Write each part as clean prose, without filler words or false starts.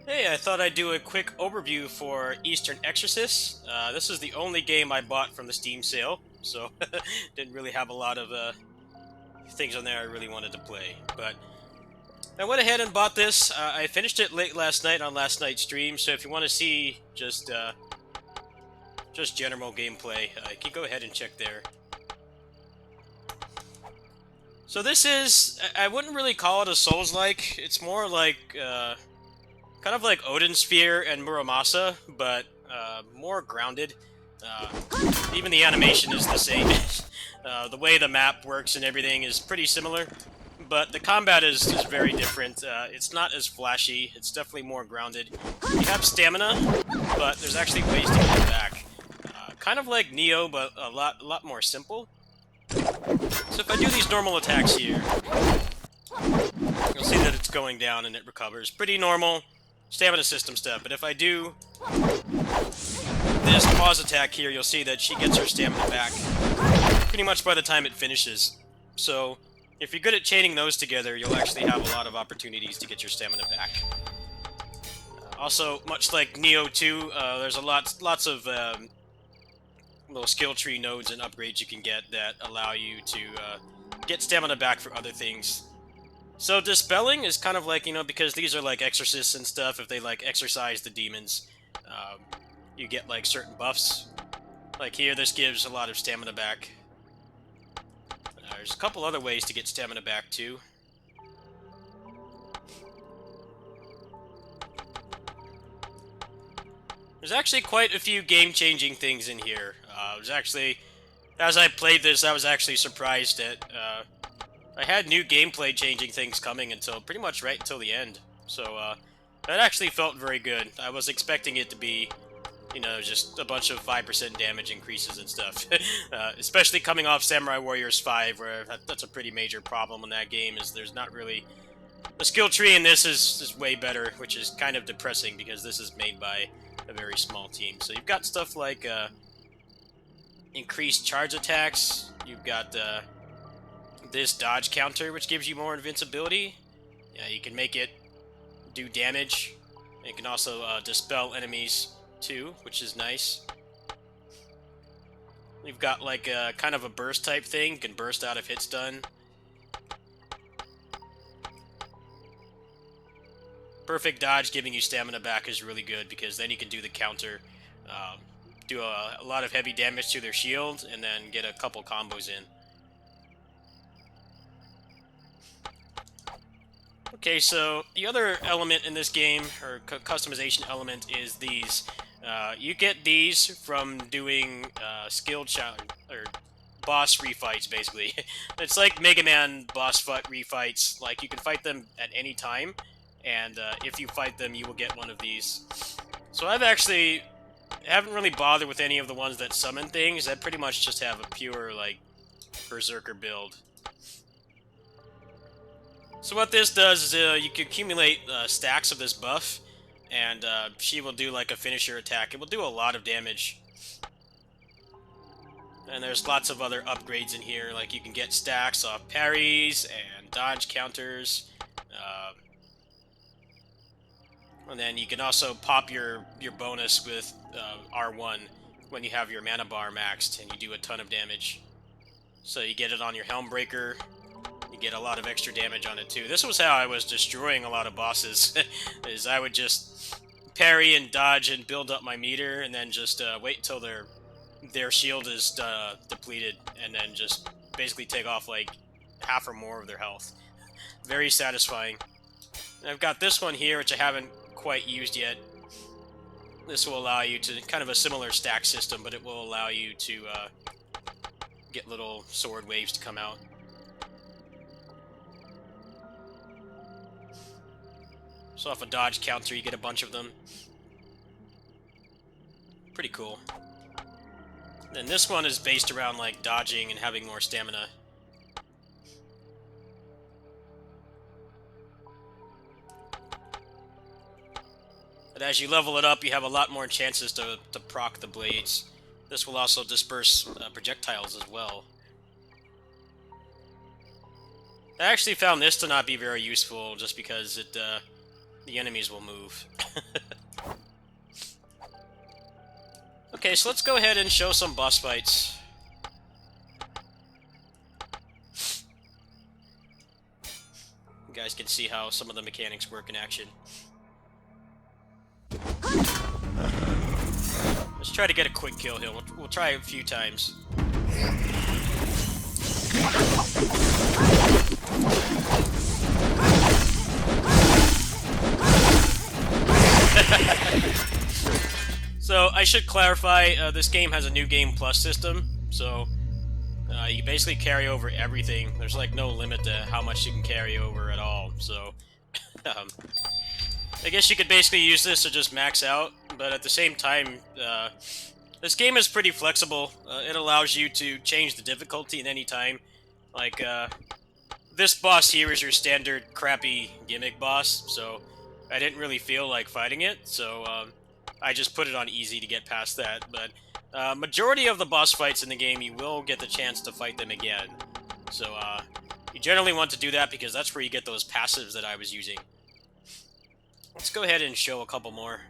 Hey, I thought I'd do a quick overview for Eastern Exorcist. This is the only game I bought from the Steam sale, so didn't really have a lot of things on there I really wanted to play. But I went ahead and bought this. I finished it late last night on last night's stream, so if you want to see just general gameplay, you can go ahead and check there. So this is, I wouldn't really call it a Souls-like. It's more like kind of like Odin Sphere and Muramasa, but more grounded. Uh, Even the animation is the same. The way the map works and everything is pretty similar, but the combat is very different. It's not as flashy. It's definitely more grounded. You have stamina, but there's actually ways to get it back. Kind of like Neo, but a lot more simple. So if I do these normal attacks here, you'll see that it's going down and it recovers. Pretty normal stamina system stuff, but if I do this pause attack here, you'll see that she gets her stamina back pretty much by the time it finishes. So if you're good at chaining those together, you'll actually have a lot of opportunities to get your stamina back. Also, much like Neo 2, there's lots of little skill tree nodes and upgrades you can get that allow you to get stamina back for other things. So dispelling is kind of like, because these are like exorcists and stuff, if they like exorcise the demons, you get like certain buffs. Like here, this gives a lot of stamina back. There's a couple other ways to get stamina back too. There's actually quite a few game-changing things in here. As I played this, I was actually surprised that I had new gameplay-changing things coming until pretty much right until the end. So that actually felt very good. I was expecting it to be, just a bunch of 5% damage increases and stuff. Especially coming off Samurai Warriors 5, where that's a pretty major problem in that game, is there's not really... The skill tree in this is way better, which is kind of depressing because this is made by a very small team. So you've got stuff like increased charge attacks. You've got this dodge counter, which gives you more invincibility. Yeah, you can make it do damage. You can also dispel enemies too, which is nice. You've got like a kind of a burst type thing. You can burst out if hits done. Perfect dodge giving you stamina back is really good because then you can do the counter, do a lot of heavy damage to their shield, and then get a couple combos in. Okay, so the other element in this game, or customization element, is these. You get these from doing skill challenge or boss refights, basically. It's like Mega Man boss fight refights. Like you can fight them at any time, and if you fight them, you will get one of these. So I haven't really bothered with any of the ones that summon things. I pretty much just have a pure like berserker build. So what this does is you can accumulate stacks of this buff, and she will do like a finisher attack. It will do a lot of damage. And there's lots of other upgrades in here, like you can get stacks off parries and dodge counters. And then you can also pop your bonus with R1 when you have your mana bar maxed and you do a ton of damage. So you get it on your Helm Breaker. You get a lot of extra damage on it too. This was how I was destroying a lot of bosses, is I would just parry and dodge and build up my meter, and then just wait until their shield is depleted, and then just basically take off like half or more of their health. Very satisfying. And I've got this one here, which I haven't quite used yet. This will allow you to, kind of a similar stack system, but it will allow you to get little sword waves to come out. So off a dodge counter, you get a bunch of them. Pretty cool. And this one is based around like dodging and having more stamina. But as you level it up, you have a lot more chances to proc the blades. This will also disperse projectiles as well. I actually found this to not be very useful, just because the enemies will move. Okay, so let's go ahead and show some boss fights. You guys can see how some of the mechanics work in action. Let's try to get a quick kill here. We'll try a few times. So, I should clarify, this game has a new Game Plus system, so you basically carry over everything. There's like no limit to how much you can carry over at all, so I guess you could basically use this to just max out, but at the same time, this game is pretty flexible. It allows you to change the difficulty at any time. Like, this boss here is your standard crappy gimmick boss, so I didn't really feel like fighting it, so I just put it on easy to get past that. But majority of the boss fights in the game, you will get the chance to fight them again. So you generally want to do that because that's where you get those passives that I was using. Let's go ahead and show a couple more.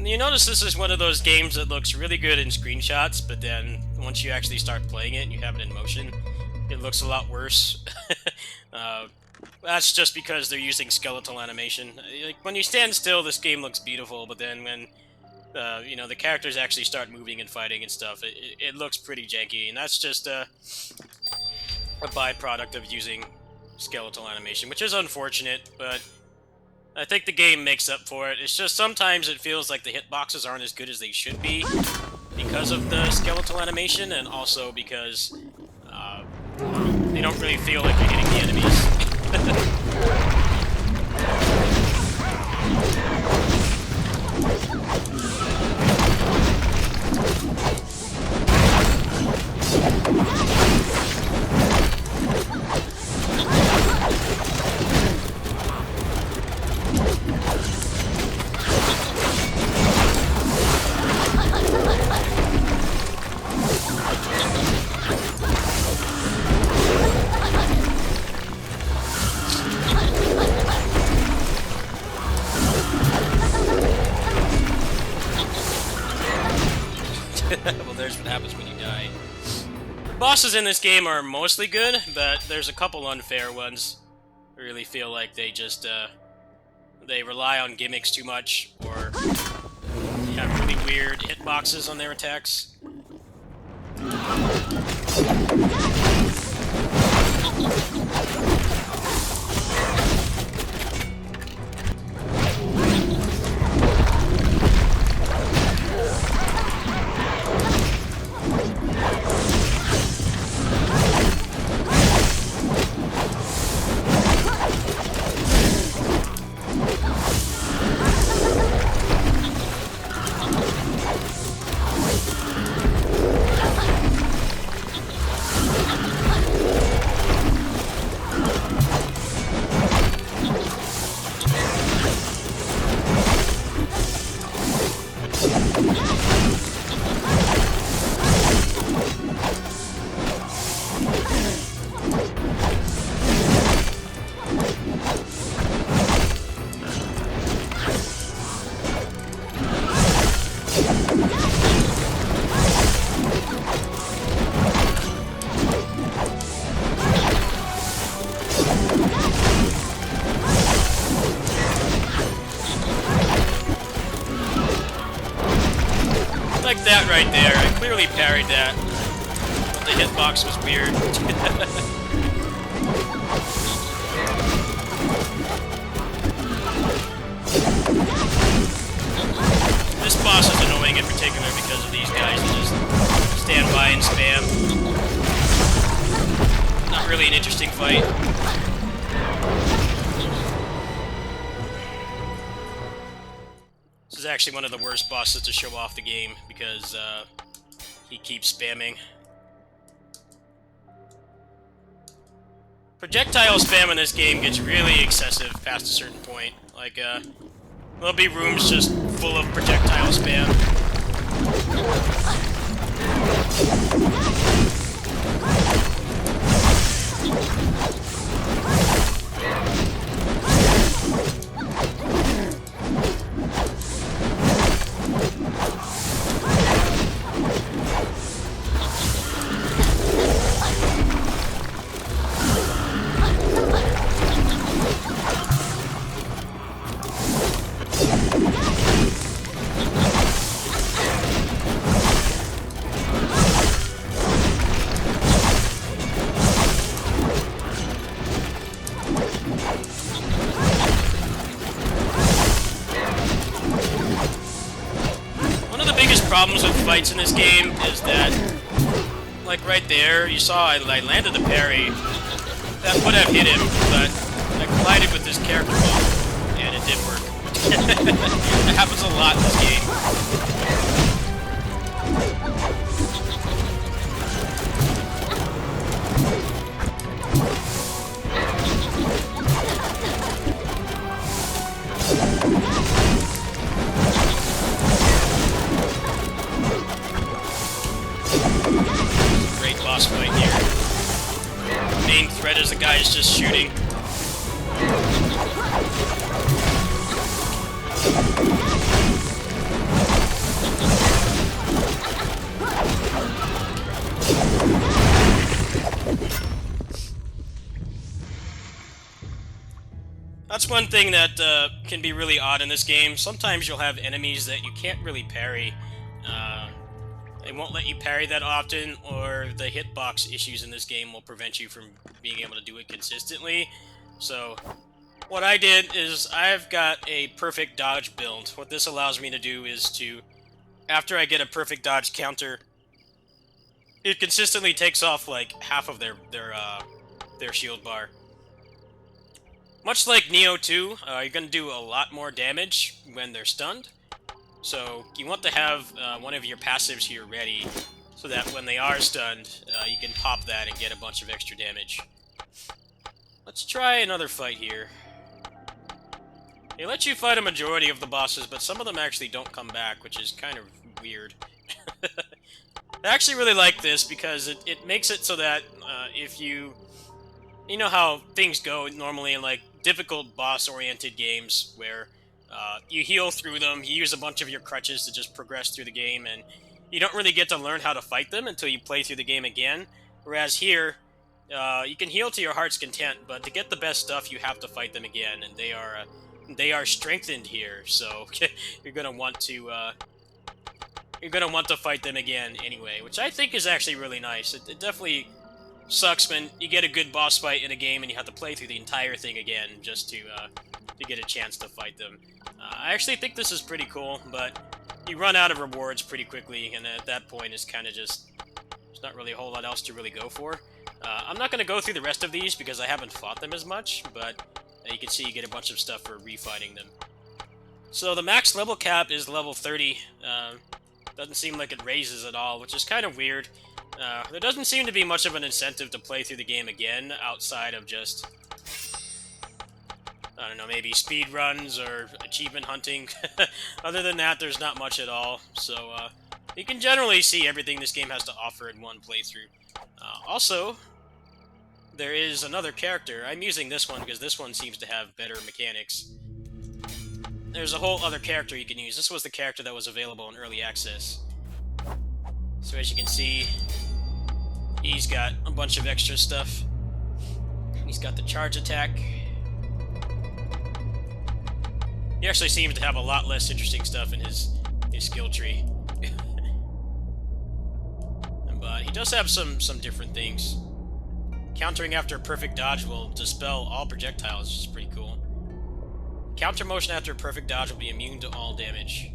You notice this is one of those games that looks really good in screenshots, but then once you actually start playing it and you have it in motion, it looks a lot worse. That's just because they're using skeletal animation. Like, when you stand still, this game looks beautiful, but then when you know, the characters actually start moving and fighting and stuff, it looks pretty janky, and that's just a byproduct of using skeletal animation, which is unfortunate, but I think the game makes up for it. It's just sometimes it feels like the hitboxes aren't as good as they should be because of the skeletal animation, and also because they don't really feel like you're hitting the enemies. Well, there's what happens when you die. The bosses in this game are mostly good, but there's a couple unfair ones. I really feel like they just, they rely on gimmicks too much, or have really weird hitboxes on their attacks. Like that right there. I clearly parried that. But the hitbox was weird. This boss is annoying in particular because of these guys that just stand by and spam. Not really an interesting fight. This is actually one of the worst bosses to show off the game because he keeps spamming. Projectile spam in this game gets really excessive past a certain point. Like, there'll be rooms just full of projectile spam. Problems with fights in this game is that, like right there, you saw I landed the parry. That would have hit him, but I collided with this character bump, and it did work. That happens a lot in this game. Boss fight here. Main threat is the guy is just shooting. That's one thing that can be really odd in this game. Sometimes you'll have enemies that you can't really parry. They won't let you parry that often, or the hitbox issues in this game will prevent you from being able to do it consistently. So, what I did is I've got a perfect dodge build. What this allows me to do is to, after I get a perfect dodge counter, it consistently takes off like half of their shield bar. Much like Neo 2, you're going to do a lot more damage when they're stunned. So you want to have one of your passives here ready, so that when they are stunned, you can pop that and get a bunch of extra damage. Let's try another fight here. They let you fight a majority of the bosses, but some of them actually don't come back, which is kind of weird. I actually really like this because it makes it so that if you know how things go normally in like difficult boss-oriented games where you heal through them, you use a bunch of your crutches to just progress through the game, and you don't really get to learn how to fight them until you play through the game again. Whereas here, you can heal to your heart's content, but to get the best stuff, you have to fight them again, and they are strengthened here. So you're gonna want to fight them again anyway, which I think is actually really nice. It definitely sucks when you get a good boss fight in a game and you have to play through the entire thing again just to get a chance to fight them. I actually think this is pretty cool, but you run out of rewards pretty quickly, and at that point it's kind of just, there's not really a whole lot else to really go for. I'm not going to go through the rest of these because I haven't fought them as much, but you can see you get a bunch of stuff for refighting them. So the max level cap is level 30. Doesn't seem like it raises at all, which is kind of weird. There doesn't seem to be much of an incentive to play through the game again outside of just, I don't know, maybe speed runs or achievement hunting. Other than that, there's not much at all. So you can generally see everything this game has to offer in one playthrough. Also, there is another character. I'm using this one because this one seems to have better mechanics. There's a whole other character you can use. This was the character that was available in early access. So as you can see, he's got a bunch of extra stuff. He's got the charge attack. He actually seems to have a lot less interesting stuff in his skill tree. does have some different things. Countering after a perfect dodge will dispel all projectiles, which is pretty cool. Counter motion after a perfect dodge will be immune to all damage.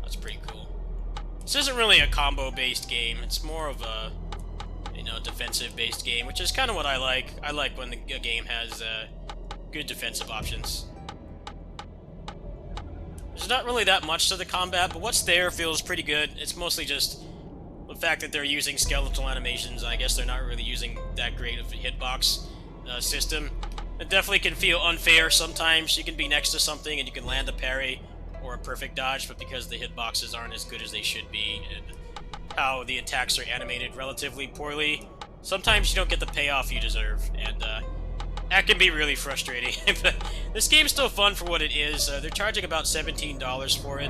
That's pretty cool. This isn't really a combo-based game. It's more of a, you know, defensive-based game, which is kind of what I like. I like when a game has good defensive options. There's not really that much to the combat, but what's there feels pretty good. It's mostly just the fact that they're using skeletal animations. I guess they're not really using that great of a hitbox system. It definitely can feel unfair sometimes. You can be next to something and you can land a parry or a perfect dodge, but because the hitboxes aren't as good as they should be, and how the attacks are animated relatively poorly, sometimes you don't get the payoff you deserve, and that can be really frustrating. But this game's still fun for what it is. They're charging about $17 for it.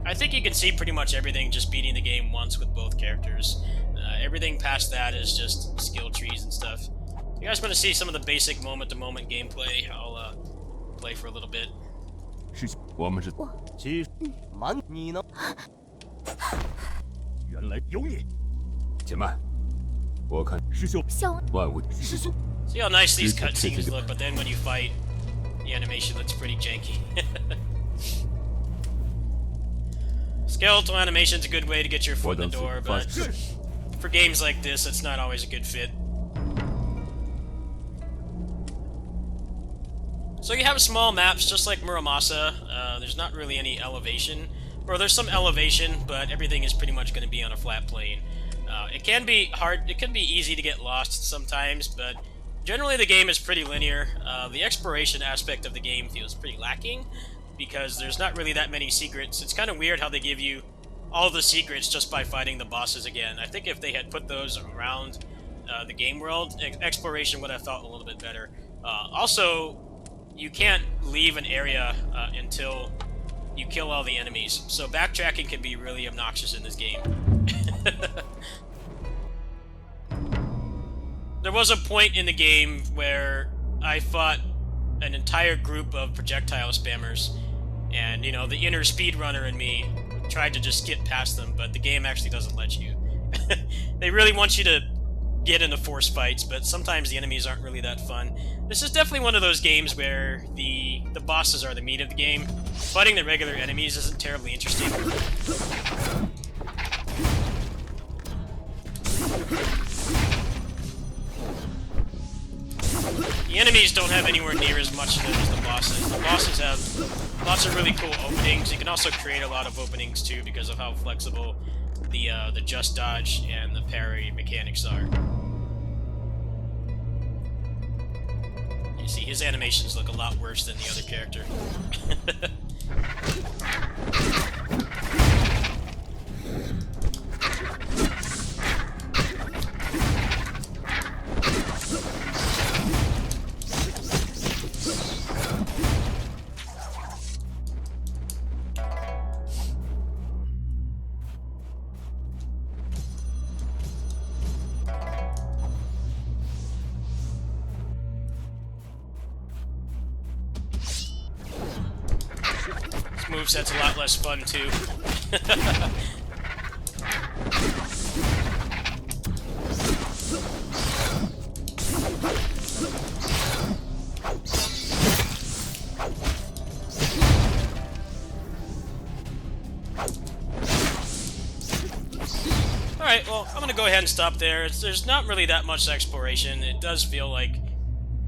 I think you can see pretty much everything just beating the game once with both characters. Everything past that is just skill trees and stuff. If you guys want to see some of the basic moment-to-moment gameplay, I'll play for a little bit. 我们是其实蛮你呢？原来有你，且慢，我看师兄万物师兄。 See how nice these cutscenes look, but then when you fight, the animation looks pretty janky. Skeletal animation's a good way to get your foot in the door, but for games like this, it's not always a good fit. So you have small maps, just like Muramasa. There's not really any elevation. Or there's some elevation, but everything is pretty much going to be on a flat plane. It can be hard, it can be easy to get lost sometimes, but generally the game is pretty linear. The exploration aspect of the game feels pretty lacking, because there's not really that many secrets. It's kind of weird how they give you all the secrets just by fighting the bosses again. I think if they had put those around the game world, exploration would have felt a little bit better. Also, you can't leave an area until you kill all the enemies, so backtracking can be really obnoxious in this game. There was a point in the game where I fought an entire group of projectile spammers, and, you know, the inner speedrunner in me tried to just skip past them, but the game actually doesn't let you. They really want you to get into force fights, but sometimes the enemies aren't really that fun. This is definitely one of those games where the bosses are the meat of the game. Fighting the regular enemies isn't terribly interesting. The enemies don't have anywhere near as much of them as the bosses. The bosses have lots of really cool openings. You can also create a lot of openings too because of how flexible the just dodge and the parry mechanics are. You see, his animations look a lot worse than the other character. Moveset's a lot less fun too. Alright, well, I'm gonna go ahead and stop there. There's not really that much exploration. It does feel like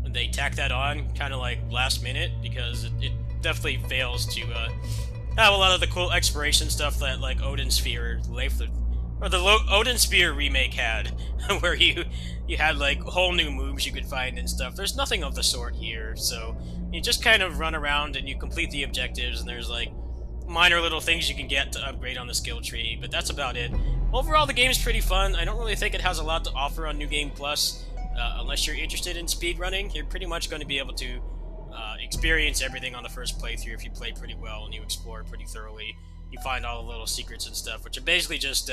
they tack that on kind of like last minute, because it definitely fails to have a lot of the cool exploration stuff that like Odin Sphere or the Odin Sphere remake had, where you had like whole new moves you could find and stuff. There's nothing of the sort here, so you just kind of run around and you complete the objectives, and there's like minor little things you can get to upgrade on the skill tree, but that's about it. Overall, the game's pretty fun. I don't really think it has a lot to offer on New Game Plus. Unless you're interested in speedrunning, you're pretty much going to be able to experience everything on the first playthrough if you play pretty well and you explore pretty thoroughly. You find all the little secrets and stuff, which are basically just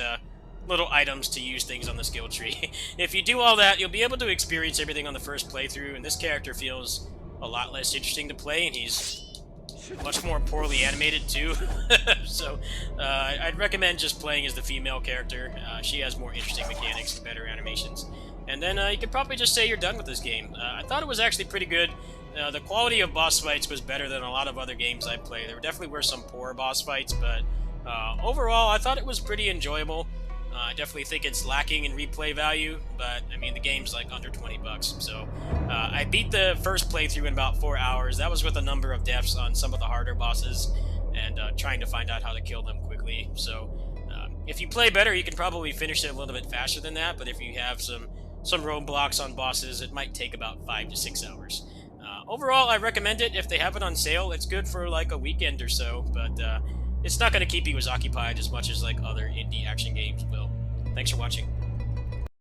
little items to use things on the skill tree. If you do all that, you'll be able to experience everything on the first playthrough, and this character feels a lot less interesting to play, and he's much more poorly animated too. So I'd recommend just playing as the female character. She has more interesting mechanics and better animations. And then you could probably just say you're done with this game. I thought it was actually pretty good. The quality of boss fights was better than a lot of other games I played. There definitely were some poor boss fights, but overall, I thought it was pretty enjoyable. I definitely think it's lacking in replay value, but I mean the game's like under $20, so I beat the first playthrough in about 4 hours. That was with a number of deaths on some of the harder bosses, and trying to find out how to kill them quickly. So if you play better, you can probably finish it a little bit faster than that. But if you have some roadblocks on bosses, it might take about 5 to 6 hours. Overall, I recommend it if they have it on sale. It's good for like a weekend or so, but it's not going to keep you as occupied as much as like other indie action games will. Thanks for watching.